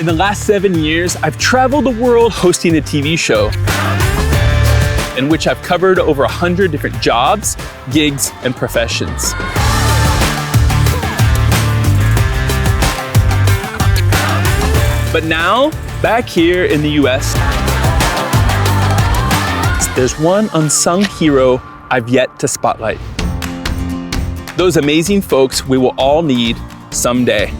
the last 7 years, I've traveled the world hosting a TV show in which I've covered over 100 different jobs, gigs, and professions. But now, back here in the US, there's one unsung hero I've yet to spotlight. Those amazing folks we will all need someday.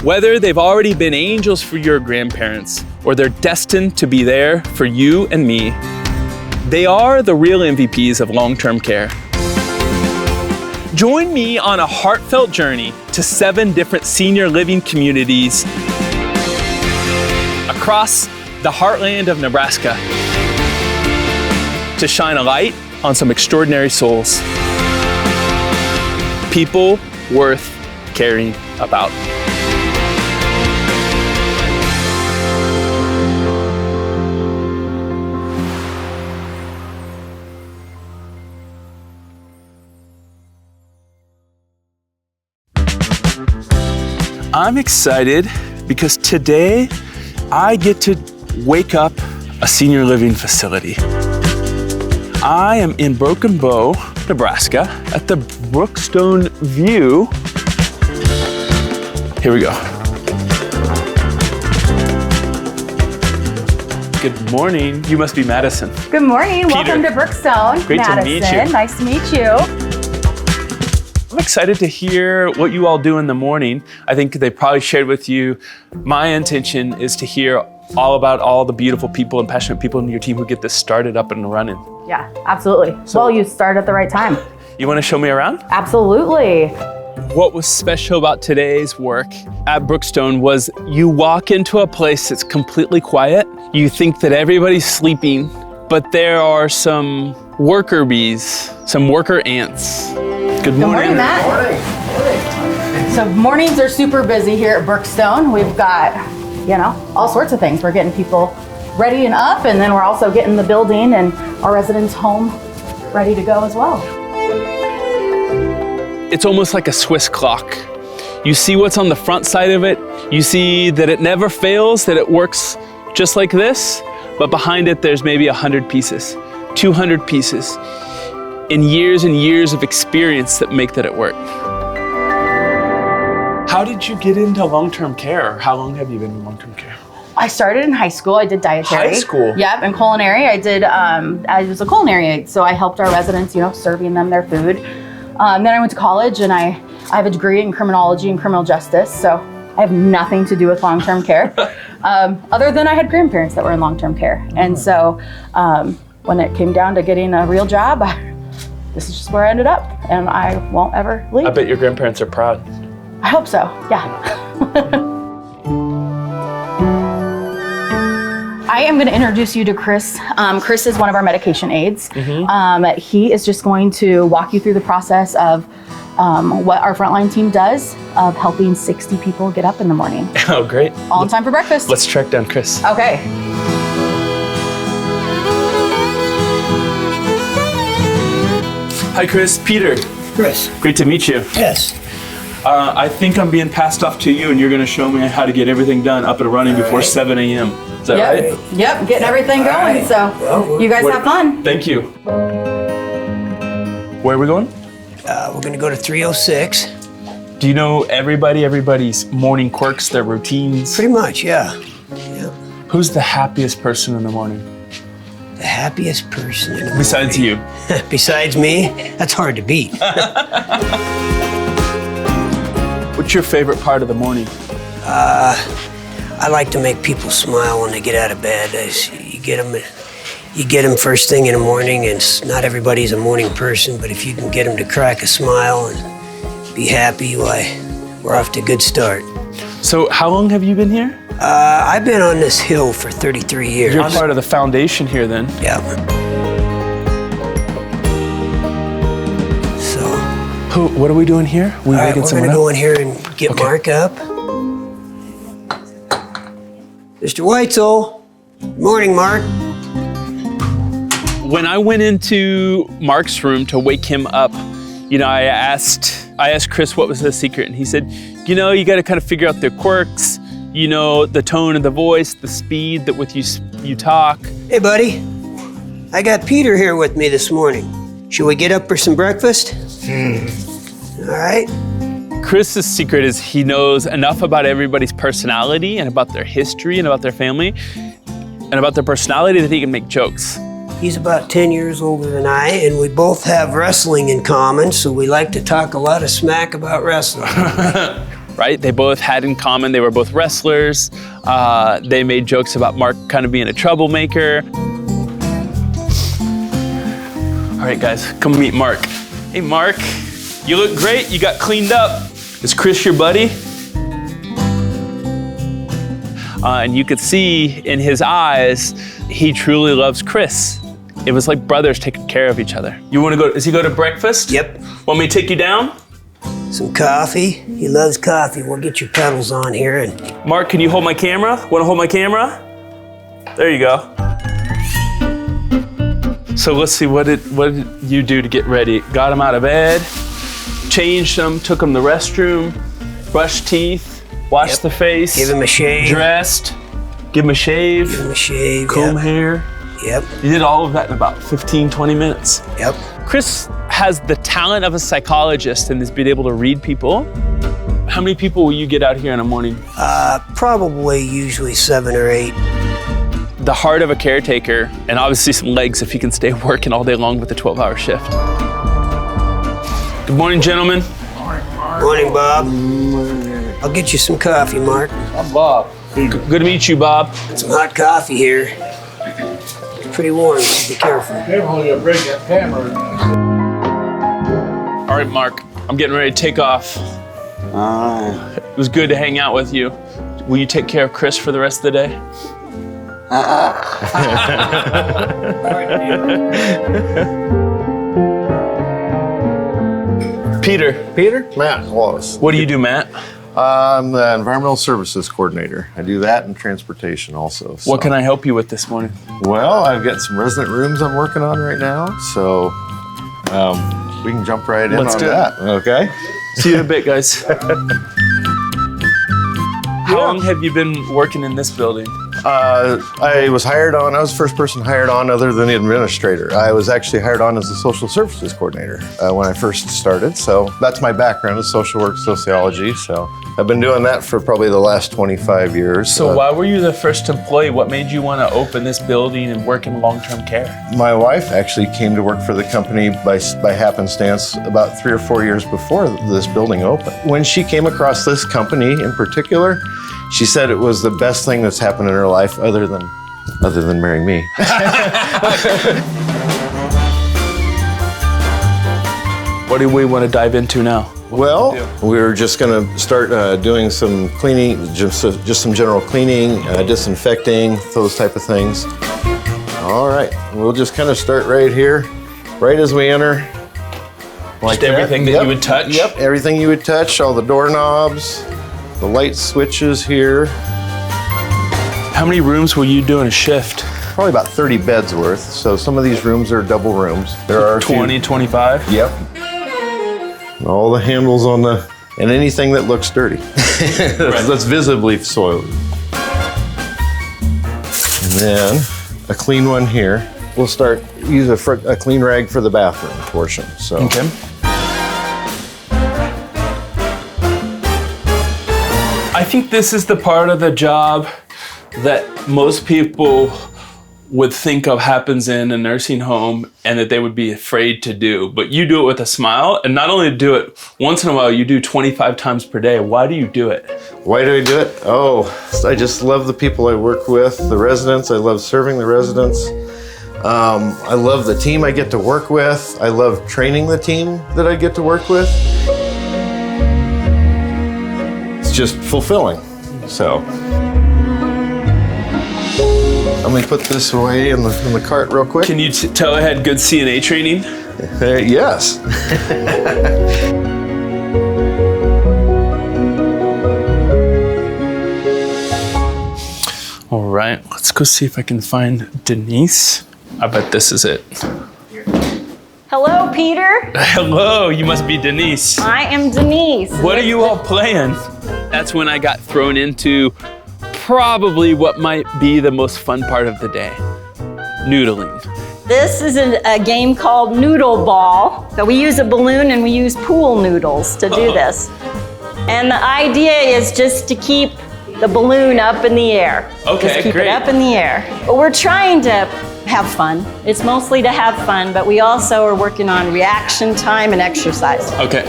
Whether they've already been angels for your grandparents or they're destined to be there for you and me, they are the real MVPs of long-term care. Join me on a heartfelt journey to 7 different senior living communities across the heartland of Nebraska to shine a light on some extraordinary souls. People worth caring about. I'm excited because today I get to wake up a senior living facility. I am in Broken Bow, Nebraska, at the Brookestone View. Here we go. Good morning. You must be Madison. Good morning. Peter. Welcome to Brookestone. Great Madison. to meet you. Nice to meet you. I'm excited to hear what you all do in the morning. I think they probably shared with you. My intention is to hear all about all the beautiful people and passionate people in your team who get this started up and running. Yeah, absolutely. Well, you started at the right time. You want to show me around? Absolutely. What was special about today's work at Brookestone was you walk into a place that's completely quiet. You think that everybody's sleeping, but there are some worker bees, some worker ants. Good morning. Good morning, Matt. Morning. So mornings are super busy here at Brookestone. We've got, all sorts of things. We're getting people ready and up, and then we're also getting the building and our residents home ready to go as well. It's almost like a Swiss clock. You see what's on the front side of it. You see that it never fails, that it works just like this, but behind it there's maybe 100 pieces, 200 pieces, in years and years of experience that make that it work. How did you get into long-term care? How long have you been in long-term care? I started in high school. I did dietary. High school? Yep, and culinary. I was a culinary aide, so I helped our residents, serving them their food. Then I went to college, and I have a degree in criminology and criminal justice, so I have nothing to do with long-term care, other than I had grandparents that were in long-term care. And so when it came down to getting a real job, this is just where I ended up, and I won't ever leave. I bet your grandparents are proud. I hope so, yeah. I am going to introduce you to Chris. Chris is one of our medication aides. Mm-hmm. He is just going to walk you through the process of what our frontline team does of helping 60 people get up in the morning. Oh, great. All in time for breakfast. Let's track down Chris. Okay. Hi, Chris. Peter. Chris. Great to meet you. Yes. I think I'm being passed off to you, and you're going to show me how to get everything done up and running before 7 a.m. Is that right? Yep, getting everything going. Right. So Well, you guys have fun. Thank you. Where are we going? We're going to go to 306. Do you know everybody's morning quirks, their routines? Pretty much, yeah. Who's the happiest person in the morning? The happiest person in the morning. Besides you. Besides me? That's hard to beat. What's your favorite part of the morning? I like to make people smile when they get out of bed. You get them first thing in the morning, and not everybody's a morning person, but if you can get them to crack a smile and be happy, why, we're off to a good start. So how long have you been here? I've been on this hill for 33 years. You're part of the foundation here then? Yeah. So. What are we doing here? All right, we're gonna go in here and get Mark up. Mr. Weitzel. Good morning, Mark. When I went into Mark's room to wake him up, I asked Chris what was the secret, and he said, you got to kind of figure out their quirks. You know the tone of the voice, the speed that with you talk. Hey, buddy. I got Peter here with me this morning. Should we get up for some breakfast? All right. Chris's secret is he knows enough about everybody's personality and about their history and about their family and about their personality that he can make jokes. He's about 10 years older than I, and we both have wrestling in common, so we like to talk a lot of smack about wrestling. Right? They both had in common, they were both wrestlers. They made jokes about Mark kind of being a troublemaker. All right, guys, come meet Mark. Hey, Mark, you look great. You got cleaned up. Is Chris your buddy? And you could see in his eyes, he truly loves Chris. It was like brothers taking care of each other. You want to go, does he go to breakfast? Yep. Want me to take you down? Some coffee. He loves coffee. We'll get your pedals on here. And Mark, can you hold my camera? Want to hold my camera? There you go. So let's see, what did you do to get ready? Got him out of bed, changed him, took him to the restroom, brushed teeth, washed the face. Give him a shave. Dressed, give him a shave. Give him a shave. Comb hair. Yep. You did all of that in about 15, 20 minutes. Yep. Chris has the talent of a psychologist and is being able to read people. How many people will you get out here in a morning? Probably usually 7 or 8. The heart of a caretaker, and obviously some legs if he can stay working all day long with a 12-hour shift. Good morning, gentlemen. Morning, Bob. I'll get you some coffee, Mark. I'm Bob. Good to meet you, Bob. Some hot coffee here. It's pretty warm, so be careful. Careful, you'll break that camera. All right, Mark, I'm getting ready to take off. It was good to hang out with you. Will you take care of Chris for the rest of the day? Peter. Peter? Matt Wallace. What do you do, Matt? I'm the Environmental Services Coordinator. I do that and transportation also. What can I help you with this morning? Well, I've got some resident rooms I'm working on right now, so we can jump right in Let's on do it. that. Okay? See you in a bit, guys. How long have you been working in this building? I was the first person hired on other than the administrator. I was actually hired on as the social services coordinator when I first started. So that's my background is social work, sociology. So I've been doing that for probably the last 25 years. So why were you the first employee? What made you want to open this building and work in long-term care? My wife actually came to work for the company by happenstance about 3 or 4 years before this building opened. When she came across this company in particular, she said it was the best thing that's happened in her life other than marrying me. What do we want to dive into now? Well, we're just going to start doing some cleaning, just some general cleaning, disinfecting, those type of things. All right, we'll just kind of start right here, right as we enter. Like everything that you would touch? Yep, everything you would touch, all the doorknobs, the light switches here. How many rooms will you do in a shift? Probably about 30 beds worth. So some of these rooms are double rooms. There are 20, 25? Yep. And all the handles on and anything that looks dirty. That's visibly soiled. And then a clean one here. We'll use a clean rag for the bathroom portion. So. Okay. I think this is the part of the job that most people would think of happens in a nursing home and that they would be afraid to do. But you do it with a smile, and not only do it once in a while, you do 25 times per day. Why do you do it? Why do I do it? Oh, I just love the people I work with, the residents. I love serving the residents. I love the team I get to work with. I love training the team that I get to work with. It's just fulfilling. So let me put this away in the cart real quick. Can you tell I had good CNA training? Yes. All right, let's go see if I can find Denise. I bet this is it. Hello, Peter. Hello, you must be Denise. I am Denise. What are you all playing? That's when I got thrown into probably what might be the most fun part of the day, noodling. This is a game called Noodle Ball. So we use a balloon and we use pool noodles to do this. And the idea is just to keep the balloon up in the air. Okay, just keep great. it up in the air. But we're trying to have fun. It's mostly to have fun, but we also are working on reaction time and exercise. Okay.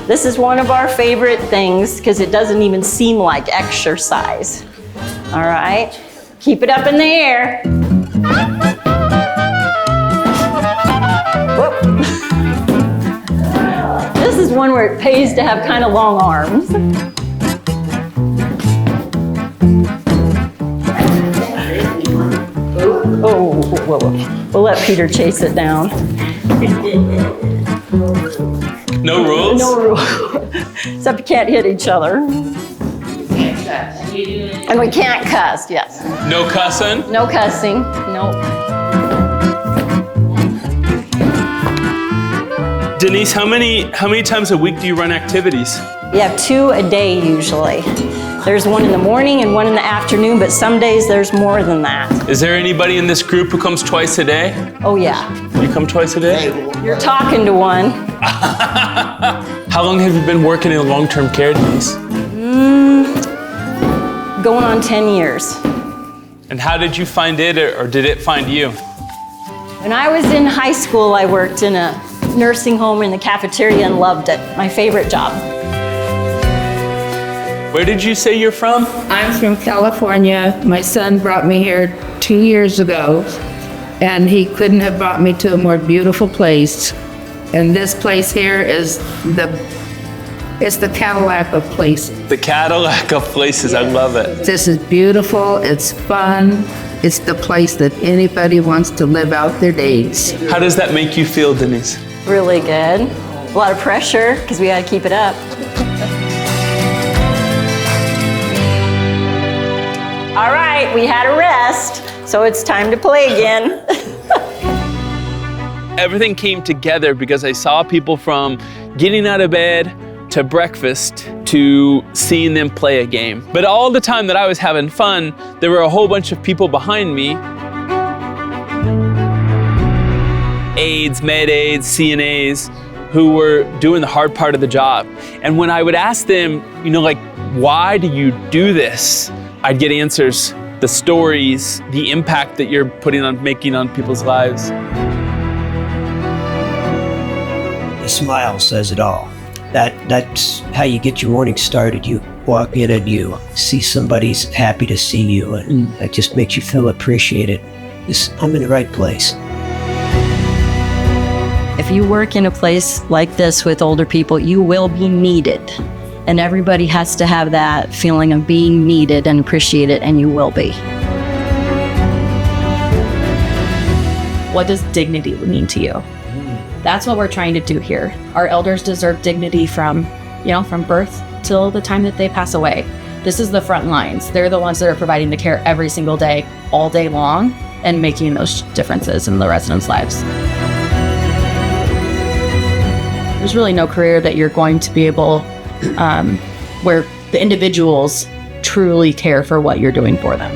This is one of our favorite things because it doesn't even seem like exercise. All right, keep it up in the air. Whoop. This is one where it pays to have kind of long arms. Oh, we'll let Peter chase it down. No rules? No rule. Except you can't hit each other. And we can't cuss, yes. No cussing? No cussing, no. Denise, how many times a week do you run activities? We have 2 a day usually. There's one in the morning and one in the afternoon, but some days there's more than that. Is there anybody in this group who comes twice a day? Oh yeah. You come twice a day? You're talking to one. How long have you been working in long-term care, Denise? Going on 10 years. And how did you find it, or did it find you? When I was in high school, I worked in a nursing home in the cafeteria and loved it. My favorite job. Where did you say you're from? I'm from California. My son brought me here 2 years ago, and he couldn't have brought me to a more beautiful place. And this place here is it's the Cadillac of places. The Cadillac of places, I love it. This is beautiful, it's fun, it's the place that anybody wants to live out their days. How does that make you feel, Denise? Really good. A lot of pressure because we got to keep it up. All right, we had a rest, so it's time to play again. Everything came together because I saw people from getting out of bed to breakfast to seeing them play a game. But all the time that I was having fun, there were a whole bunch of people behind me. Aides, med aides, CNAs, who were doing the hard part of the job. And when I would ask them, like, why do you do this? I'd get answers, the stories, the impact that you're making on people's lives. The smile says it all. That's how you get your morning started. You walk in and you see somebody's happy to see you, and that just makes you feel appreciated. I'm in the right place. If you work in a place like this with older people, you will be needed. And everybody has to have that feeling of being needed and appreciated, and you will be. What does dignity mean to you? That's what we're trying to do here. Our elders deserve dignity from birth till the time that they pass away. This is the front lines. They're the ones that are providing the care every single day, all day long, and making those differences in the residents' lives. There's really no career that you're going to be able, where the individuals truly care for what you're doing for them.